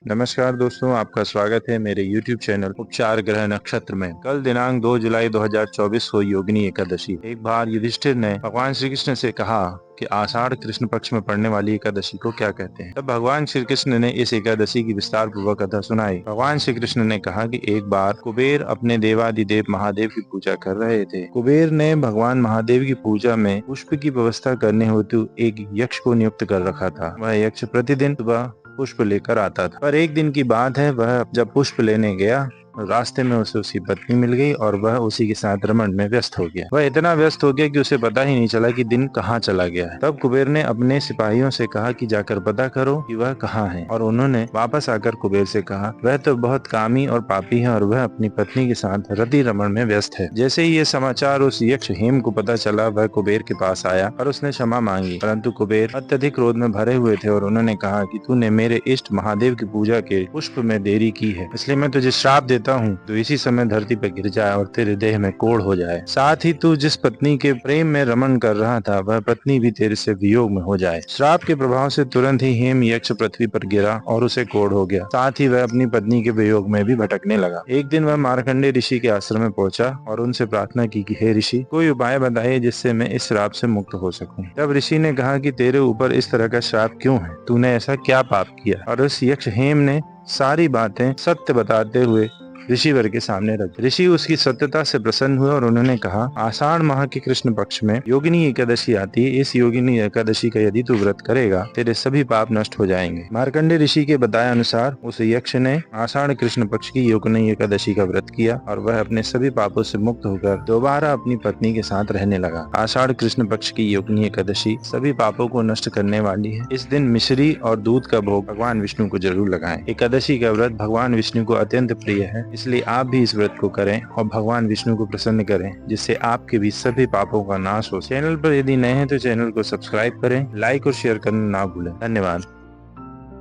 नमस्कार दोस्तों, आपका स्वागत है मेरे YouTube चैनल उपचार ग्रह नक्षत्र में। कल दिनांक 2 जुलाई 2024 को योगिनी एकादशी। एक बार युधिष्ठिर ने भगवान श्री कृष्ण से कहा कि आषाढ़ कृष्ण पक्ष में पड़ने वाली एकादशी को क्या कहते हैं। तब भगवान श्री कृष्ण ने इस एकादशी की विस्तार पूर्वक कथा सुनाई। भगवान श्री कृष्ण ने कहा कि एक बार कुबेर अपने देवादिदेव महादेव की पूजा कर रहे थे। कुबेर ने भगवान महादेव की पूजा में पुष्प की व्यवस्था करने हेतु एक यक्ष को नियुक्त कर रखा था। वह यक्ष प्रतिदिन सुबह पुष्प लेकर आता था। पर एक दिन की बात है, वह जब पुष्प लेने गया, रास्ते में उसे उसकी पत्नी मिल गई और वह उसी के साथ रमण में व्यस्त हो गया। वह इतना व्यस्त हो गया कि उसे पता ही नहीं चला कि दिन कहाँ चला गया है। तब कुबेर ने अपने सिपाहियों से कहा कि जाकर पता करो कि वह कहाँ है, और उन्होंने वापस आकर कुबेर से कहा वह तो बहुत कामी और पापी है और वह अपनी पत्नी के साथ रति रमण में व्यस्त है। जैसे ही ये समाचार उस यक्ष हेम को पता चला, वह कुबेर के पास आया और उसने क्षमा मांगी। परंतु कुबेर अत्यधिक क्रोध में भरे हुए थे और उन्होंने कहा कि तूने मेरे इष्ट महादेव की पूजा के पुष्प में देरी की है, इसलिए मैं तुझे श्राप देता हूँ, तो इसी समय धरती पर गिर जाए और तेरे देह में कोढ़ हो जाए। साथ ही तू जिस पत्नी के प्रेम में रमन कर रहा था, वह पत्नी भी तेरे से वियोग में हो जाए। श्राप के प्रभाव से तुरंत ही हेम यक्ष पृथ्वी पर गिरा और उसे कोढ़ हो गया। साथ ही वह अपनी पत्नी के वियोग में भी भटकने लगा। एक दिन वह मार्कंडे ऋषि के आश्रम में पहुंचा और उनसे प्रार्थना की कि हे ऋषि, कोई उपाय बताइए जिससे मैं इस श्राप से मुक्त हो सकूं। तब ऋषि ने कहा कि तेरे ऊपर इस तरह का श्राप क्यों है, तूने ऐसा क्या पाप किया। और उस यक्ष हेम ने सारी बातें सत्य बताते हुए ऋषिवर के सामने रख। ऋषि उसकी सत्यता से प्रसन्न हुए और उन्होंने कहा, आषाढ़ माह के कृष्ण पक्ष में योगिनी एकादशी आती है। इस योगिनी एकादशी का यदि तू व्रत करेगा, तेरे सभी पाप नष्ट हो जाएंगे। मार्कंडे ऋषि के बताए अनुसार उस यक्ष ने आषाढ़ कृष्ण पक्ष की योगिनी एकादशी का व्रत किया और वह अपने सभी पापों से मुक्त होकर दोबारा अपनी पत्नी के साथ रहने लगा। आषाढ़ कृष्ण पक्ष की योगिनी एकादशी सभी पापों को नष्ट करने वाली है। इस दिन मिश्री और दूध का भोग भगवान विष्णु को जरूर लगाएं। एकादशी का व्रत भगवान विष्णु को अत्यंत प्रिय है, इसलिए आप भी इस व्रत को करें और भगवान विष्णु को प्रसन्न करें, जिससे आपके भी सभी पापों का नाश हो। चैनल पर यदि नए हैं तो चैनल को सब्सक्राइब करें, लाइक और शेयर करना ना भूलें। धन्यवाद।